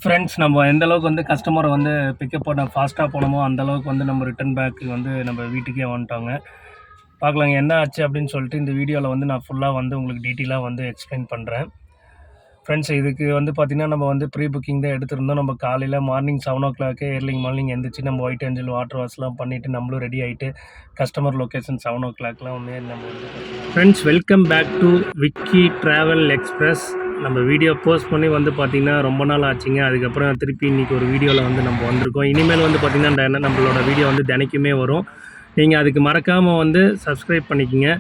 Friends நம்ம எந்த அளவுக்கு வந்து கஸ்டமரை வந்து பிக்கப் பண்ண ஃபாஸ்ட்டாக போனோமோ அந்த அளவுக்கு வந்து நம்ம ரிட்டர்ன் பேக் வந்து நம்ம வீட்டுக்கே வந்துட்டோங்க. பார்க்கலாங்க என்ன ஆச்சு அப்படின்னு சொல்லிட்டு இந்த வீடியோவில் வந்து நான் ஃபுல்லாக வந்து உங்களுக்கு டீட்டெயிலாக வந்து எக்ஸ்பிளைன் பண்ணுறேன். ஃப்ரெண்ட்ஸ் இதுக்கு வந்து பார்த்திங்கன்னா நம்ம வந்து ப்ரீ புக்கிங் தான் எடுத்திருந்தோம். நம்ம காலையில் மார்னிங் 7:00 ஏர்லி மார்னிங் எந்திரிச்சு நம்ம ஒயிட் ஏஞ்சல் வாட்டர் வாஷ்லாம் பண்ணிவிட்டு நம்மளும் ரெடி ஆகிட்டு கஸ்டமர் லொக்கேஷன் 7:00லாம் வந்து நம்ம வந்து friends welcome back to Vicky travel express. நம்ம வீடியோ போஸ்ட் பண்ணி வந்து பார்த்திங்கன்னா ரொம்ப நாள் ஆச்சுங்க. அதுக்கப்புறம் திருப்பி இன்றைக்கி ஒரு வீடியோவில் வந்து நம்ம வந்திருக்கோம். இனிமேல் வந்து பார்த்திங்கன்னா நம்மளோட வீடியோ வந்து தினைக்குமே வரும். நீங்கள் அதுக்கு மறக்காமல் வந்து சப்ஸ்கிரைப் பண்ணிக்கோங்க.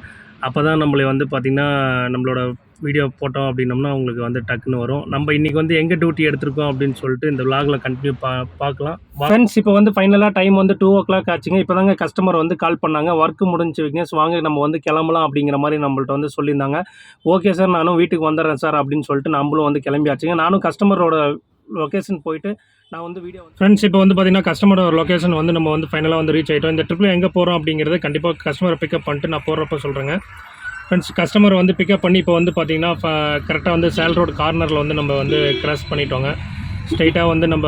அப்போ தான் நம்மளை வந்து பார்த்திங்கன்னா நம்மளோட வீடியோ போட்டோம் அப்படின்னோம்னா உங்களுக்கு வந்து டக்குன்னு வரும். நம்ம இன்றைக்கி வந்து எங்கே டியூட்டி எடுத்திருக்கோம் அப்படின்னு சொல்லிட்டு இந்த விலாகில் கண்டினியூ பார்க்கலாம். ஃப்ரெண்ட்ஸ் இப்போ வந்து ஃபைனலாக டைம் வந்து 2:00 ஆச்சுங்க. இப்போ தாங்க கஸ்டமர் வந்து கால் பண்ணாங்க. ஒர்க்கு முடிஞ்சுங்க, ஸோ வாங்க நம்ம வந்து கிளம்பலாம் அப்படிங்கிற மாதிரி நம்மள்ட்ட வந்து சொல்லியிருந்தாங்க. ஓகே சார், நானும் வீட்டுக்கு வந்துடுறேன் சார் அப்படின்னு சொல்லிட்டு நம்மளும் வந்து கிளம்பியாச்சுங்க. நானும் கஸ்டமரோட லொக்கேஷன் போயிட்டு நான் வந்து வீடியோ ஃப்ரெண்ட்ஸ் இப்போ வந்து பார்த்திங்கன்னா கஸ்டமரோட லொக்கேஷன் வந்து நம்ம வந்து ஃபைனலாக வந்து ரீச் ஆகிட்டோம். இந்த ட்ரிப்பில் எங்கே போகிறோம் அப்படிங்கிறத கண்டிப்பாக கஸ்டமரை பிக்கப் பண்ணிட்டு நான் போகிறப்ப சொல்கிறேங்க. ஃப்ரெண்ட்ஸ் கஸ்டமர் வந்து பிக்கப் பண்ணி இப்போ வந்து பார்த்திங்கன்னா கரெக்டாக வந்து சேல் ரோடு கார்னரில் வந்து நம்ம வந்து கிராஸ் பண்ணிட்டோங்க. ஸ்ட்ரைட்டாக வந்து நம்ம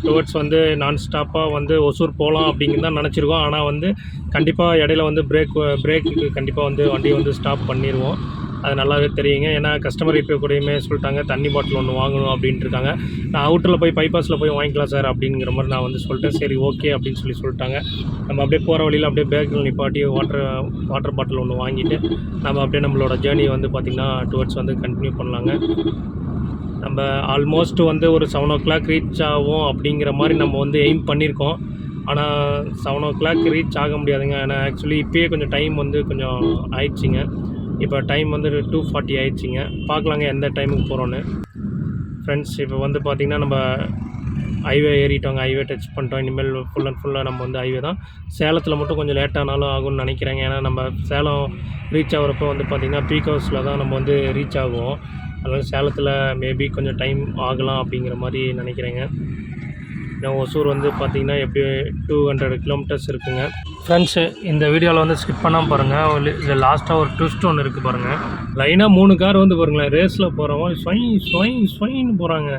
டுவர்ட்ஸ் வந்து நான் ஸ்டாப்பாக வந்து ஒசூர் போகலாம் அப்படிங்கிறது தான் நினச்சிருக்கோம். ஆனால் வந்து கண்டிப்பாக இடையில வந்து பிரேக்கு கண்டிப்பாக வந்து வண்டியை வந்து ஸ்டாப் பண்ணிடுவோம். அது நல்லாவே தெரியுங்க. ஏன்னா கஸ்டமர் இப்போ கூடயுமே சொல்லிட்டாங்க தண்ணி பாட்டில் ஒன்று வாங்கணும் அப்படின்ட்டு இருக்காங்க. நான் அவுட்டரில் போய் பைபாஸில் போய் வாங்கிக்கலாம் சார் அப்படிங்கிற மாதிரி நான் வந்து சொல்லிட்டேன். சரி ஓகே அப்படின்னு சொல்லிட்டாங்க. நம்ம அப்படியே போகிற வழியில் அப்படியே பேக்கில் நிப்பாட்டி வாட்டர் பாட்டில் ஒன்று வாங்கிட்டு நம்ம அப்படியே நம்மளோட ஜேர்னியை வந்து பார்த்திங்கன்னா டுவர்ட்ஸ் வந்து கண்டினியூ பண்ணலாங்க. நம்ம ஆல்மோஸ்ட் வந்து ஒரு 7:00 ரீச் ஆகும் அப்படிங்கிற மாதிரி நம்ம வந்து எய்ம் பண்ணியிருக்கோம். ஆனால் 7:00 ரீச் ஆக முடியாதுங்க. ஏன்னா ஆக்சுவலி இப்போயே கொஞ்சம் டைம் வந்து கொஞ்சம் ஆயிடுச்சிங்க. இப்போ டைம் வந்து 2:40 ஆயிடுச்சிங்க. பார்க்கலாங்க எந்த டைமுக்கு போகிறோன்னு. ஃப்ரெண்ட்ஸ் இப்போ வந்து பார்த்திங்கன்னா நம்ம ஹைவே ஏறிட்டோங்க. ஹைவே டச் பண்ணிட்டோம். இனிமேல் ஃபுல் அண்ட் ஃபுல்லாக நம்ம வந்து ஹைவே தான். சேலத்தில் மட்டும் கொஞ்சம் லேட்டானாலும் ஆகும்னு நினைக்கிறேங்க. ஏன்னா நம்ம சேலம் ரீச் ஆகிறப்போ வந்து பார்த்திங்கன்னா பீக் ஹவுஸில் தான் நம்ம வந்து ரீச் ஆகுவோம். அதனால் சேலத்தில் மேபி கொஞ்சம் டைம் ஆகலாம் அப்படிங்கிற மாதிரி நினைக்கிறேங்க. ஏன்னா ஒசூர் வந்து பார்த்திங்கன்னா எப்படி 200 கிலோமீட்டர்ஸ் இருக்குங்க. ஃப்ரெண்ட்ஸு இந்த வீடியோவில் வந்து ஸ்கிப் பண்ணாமல் பாருங்கள். இதில் லாஸ்ட்டாக ஒரு ட்விஸ்ட் ஒன்று இருக்குது பாருங்கள். லைனாக 3 கார் வந்து பாருங்களேன் ரேஸில் போகிறவங்க ஸ்வைன்னு போகிறாங்க.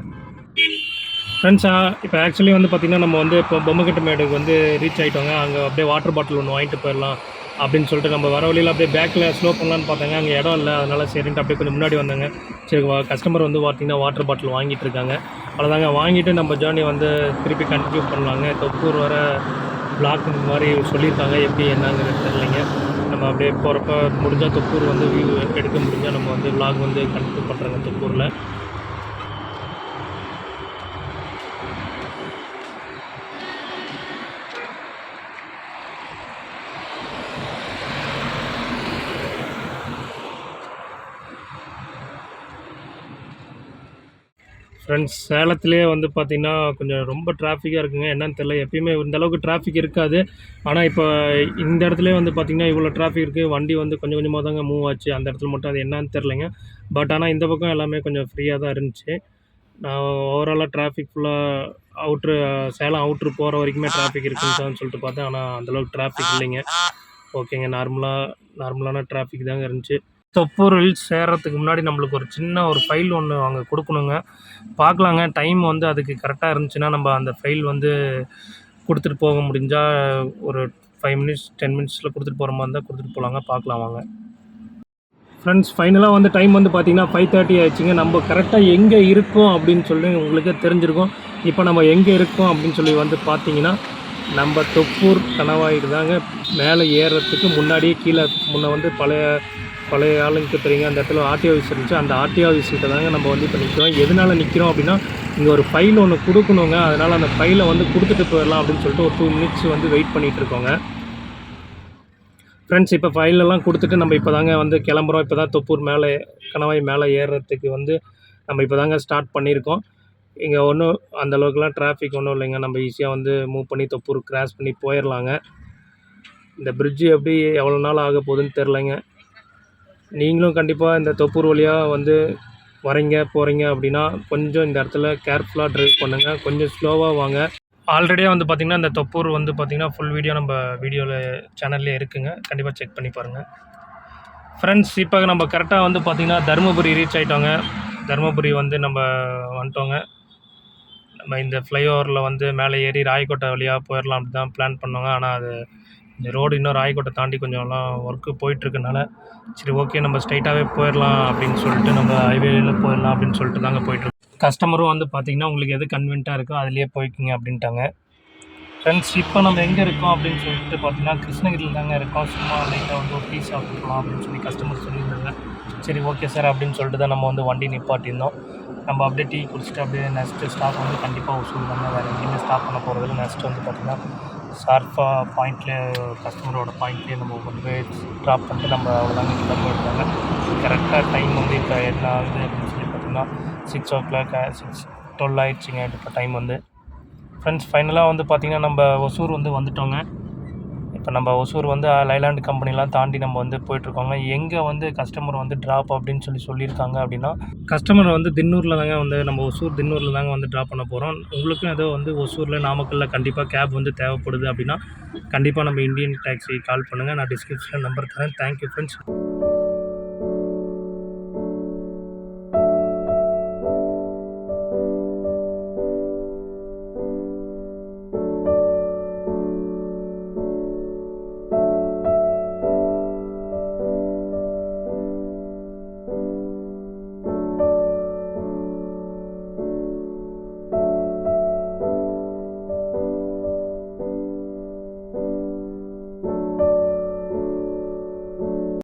ஃப்ரெண்ட்ஸா இப்போ ஆக்சுவலி வந்து பார்த்திங்கன்னா நம்ம வந்து இப்போ பொம்மக்கட்டு மேடுக்கு வந்து ரீச் ஆகிட்டோங்க. அங்கே அப்படியே வாட்டர் பாட்டில் ஒன்று வாங்கிட்டு போயிடலாம் அப்படின்னு சொல்லிட்டு நம்ம வர வழியில் அப்படியே பேக்கில் ஸ்லோ பண்ணலான்னு பார்த்தாங்க. அங்கே இடம் இல்லை, அதனால் சரின்ட்டு அப்படியே கொஞ்சம் முன்னாடி வந்தாங்க. சரி கஸ்டமர் வந்து பார்த்திங்கன்னா வாட்டர் பாட்டில் வாங்கிட்டு இருக்காங்க. அவ்வளோதாங்க, வாங்கிட்டு நம்ம ஜேர்னி வந்து திருப்பி கண்டினியூ பண்ணலாங்க. தொப்பூர் வர பிளாக் இந்த மாதிரி சொல்லியிருக்காங்க. எப்படி என்னங்கிறது தெரியலைங்க. நம்ம அப்படியே போகிறப்ப முடிஞ்சால் தொப்பூர் வந்து வியூ எடுக்க முடிஞ்சால் நம்ம வந்து விளாக் வந்து கண்டினியூ பண்ணுறாங்க தொப்பூரில். ஃப்ரெண்ட்ஸ் சேலத்துலேயே வந்து பார்த்திங்கன்னா கொஞ்சம் ரொம்ப டிராஃபிக்காக இருக்குங்க. என்னன்னு தெரியல, எப்பயுமே இந்தளவுக்கு டிராஃபிக் இருக்காது. ஆனால் இப்போ இந்த இடத்துல வந்து பார்த்திங்கன்னா இவ்வளோ டிராஃபிக் இருக்குது. வண்டி வந்து கொஞ்சம் கொஞ்சமாக தாங்க மூவ் ஆச்சு. அந்த இடத்துல மட்டும் அது என்னன்னு தெரிலங்க. பட் ஆனால் இந்த பக்கம் எல்லாமே கொஞ்சம் ஃப்ரீயாக தான் இருந்துச்சு. நான் ஓவராலாக டிராஃபிக் ஃபுல்லாக சேலம் அவுட்ரு போகிற வரைக்குமே டிராஃபிக் இருக்குன்னு சொல்லிட்டு பார்த்தேன். ஆனால் அந்தளவுக்கு டிராஃபிக் இல்லைங்க. ஓகேங்க, நார்மலான டிராஃபிக் தாங்க இருந்துச்சு. தொப்பூர் ஹில்ஸ் சேர்கிறதுக்கு முன்னாடி நம்மளுக்கு ஒரு சின்ன ஒரு ஃபைல் ஒன்று அங்கே கொடுக்கணுங்க. பார்க்கலாங்க, டைம் வந்து அதுக்கு கரெக்டாக இருந்துச்சுன்னா நம்ம அந்த ஃபைல் வந்து கொடுத்துட்டு போக முடிஞ்சால் ஒரு 5 மினிட்ஸ் 10 மினிட்ஸில் கொடுத்துட்டு போகிற மாதிரி இருந்தால் கொடுத்துட்டு போகலாங்க. பார்க்கலாம் வாங்க. ஃப்ரெண்ட்ஸ் ஃபைனலாக வந்து டைம் வந்து பார்த்திங்கன்னா 5:30 ஆயிடுச்சுங்க. நம்ம கரெக்டாக எங்கே இருக்கோம் அப்படின்னு சொல்லி உங்களுக்கே தெரிஞ்சிருக்கும். இப்போ நம்ம எங்கே இருக்கோம் அப்படின்னு சொல்லி வந்து பார்த்திங்கன்னா நம்ம தொப்பூர் கணவாய்க்கு தாங்க. மேலே ஏறுறதுக்கு முன்னாடியே கீழே வந்து பழைய ஆளுங்களுக்கு தெரியுங்க, அந்த இடத்துல ஆர்டிஓ ஆஃபீஸ் இருந்துச்சு. அந்த ஆர்டிஓ ஆஃபீஸ்கிட்ட தாங்க நம்ம வந்து இப்போ நிற்கிறோம். எதனால் நிற்கிறோம் அப்படின்னா இங்கே ஒரு ஃபைல் ஒன்று கொடுக்கணுங்க. அதனால் அந்த ஃபைலை வந்து கொடுத்துட்டு போயிடலாம் அப்படின்னு சொல்லிட்டு ஒரு 2 மினிட்ஸ் வந்து வெயிட் பண்ணிகிட்டு இருக்கோங்க. ஃப்ரெண்ட்ஸ் இப்போ ஃபைலெல்லாம் கொடுத்துட்டு நம்ம இப்போ தாங்க வந்து கிளம்புறோம். இப்போ தான் தொப்பூர் கணவாய் மேலே ஏறுறதுக்கு வந்து நம்ம இப்போ தாங்க ஸ்டார்ட் பண்ணியிருக்கோம். இங்கே ஒன்றும் அந்தளவுக்குலாம் டிராஃபிக் ஒன்றும் இல்லைங்க. நம்ம ஈஸியாக வந்து மூவ் பண்ணி தொப்பூர் கிராஸ் பண்ணி போயிடலாங்க. இந்த பிரிட்ஜு எப்படி எவ்வளோ நாள் ஆக போகுதுன்னு தெரிலங்க. நீங்களும் கண்டிப்பாக இந்த தொப்பூர் வழியாக வந்து போகிறீங்க அப்படின்னா கொஞ்சம் இந்த இடத்துல கேர்ஃபுல்லாக ட்ரைவ் பண்ணுங்கள். கொஞ்சம் ஸ்லோவாக வாங்க. ஆல்ரெடியாக வந்து பார்த்திங்கன்னா இந்த தொப்பூர் வந்து பார்த்திங்கன்னா ஃபுல் வீடியோ நம்ம சேனல்லே இருக்குங்க. கண்டிப்பாக செக் பண்ணி பாருங்கள். ஃப்ரெண்ட்ஸ் இப்போ நம்ம கரெக்டாக வந்து பார்த்திங்கன்னா தருமபுரி ரீச் ஆகிட்டோங்க. தருமபுரி வந்து நம்ம வந்துட்டோங்க. இந்த ஃப்ளைஓவரில் வந்து மேலே ஏறி ராயக்கோட்டை வழியாக போயிடலாம் அப்படி தான் பிளான் பண்ணோங்க. ஆனால் அது இந்த ரோடு இன்னும் ராயக்கோட்டை தாண்டி கொஞ்சம்லாம் ஒர்க்கு போயிட்டுருக்கனால சரி ஓகே நம்ம ஸ்ட்ரைட்டாகவே போயிடலாம் அப்படின்னு சொல்லிட்டு நம்ம ஹைவேல போயிடலாம் அப்படின்னு சொல்லிட்டு தாங்க போயிட்டுருக்கோம். கஸ்டமரும் வந்து பார்த்திங்கன்னா உங்களுக்கு எது கன்வீனியண்ட்டாக இருக்கோ அதிலேயே போய்க்குங்க அப்படின்ட்டாங்க. ஃப்ரெண்ட்ஸ் இப்போ நம்ம எங்கே இருக்கோம் அப்படின்னு சொல்லிட்டு பார்த்தீங்கன்னா கிருஷ்ணகிரியில் தாங்க இருக்கோம். சும்மா லைட்டாக வந்து ஒரு டீ சாப்பிட்டுக்கலாம் அப்படின்னு சொல்லி கஸ்டமர் சொல்லியிருந்தாங்க. சரி ஓகே சார் அப்படின்னு சொல்லிட்டு தான் நம்ம வந்து வண்டி நிப்பாட்டியிருந்தோம். நம்ம அப்படியே டீ குடிச்சிட்டு அப்படியே நெக்ஸ்ட்டு ஸ்டாப் வந்து கண்டிப்பாக ஒசூர் தாங்க, வேறு எங்கேயுமே ஸ்டாப் பண்ண போகிறதில்ல. நெக்ஸ்ட்டு வந்து பார்த்திங்கன்னா ஷார்ப்பாக பாயிண்ட்லேயே கஸ்டமரோட பாயிண்ட்லேயே நம்ம கொண்டு போய் ட்ராப் பண்ணிட்டு நம்ம அவ்வளோதாங்க கிளம்ப எடுத்தாங்க. கரெக்டாக டைம் வந்து இப்போ என்ன ஆகுது அப்படின்னு சொல்லி பார்த்திங்கன்னா 6:00 6:12 ஆகிடுச்சிங்க இப்போ டைம் வந்து. ஃப்ரெண்ட்ஸ் ஃபைனலாக வந்து பார்த்திங்கன்னா நம்ம ஒசூர் வந்து வந்துட்டோங்க. இப்போ நம்ம ஒசூர் வந்து லைலாண்ட் கம்பெனிலாம் தாண்டி நம்ம வந்து போயிட்டுருக்கோங்க. எங்கே வந்து கஸ்டமர் வந்து ட்ராப் அப்படின்னு சொல்லியிருக்காங்க அப்படின்னா, கஸ்டமர் வந்து தின்னூரில் தாங்க வந்து நம்ம ஒசூர் தின்னூரில் தாங்க வந்து ட்ராப் பண்ண போகிறோம். உங்களுக்கும் ஏதோ வந்து ஒசூரில் நாமக்கல்லில் கண்டிப்பாக கேப் வந்து தேவைப்படுது அப்படின்னா கண்டிப்பாக நம்ம இந்தியன் டாக்ஸி கால் பண்ணுங்கள். நான் டிஸ்கிரிப்ஷனில் நம்பர் தரேன். Thank you friends.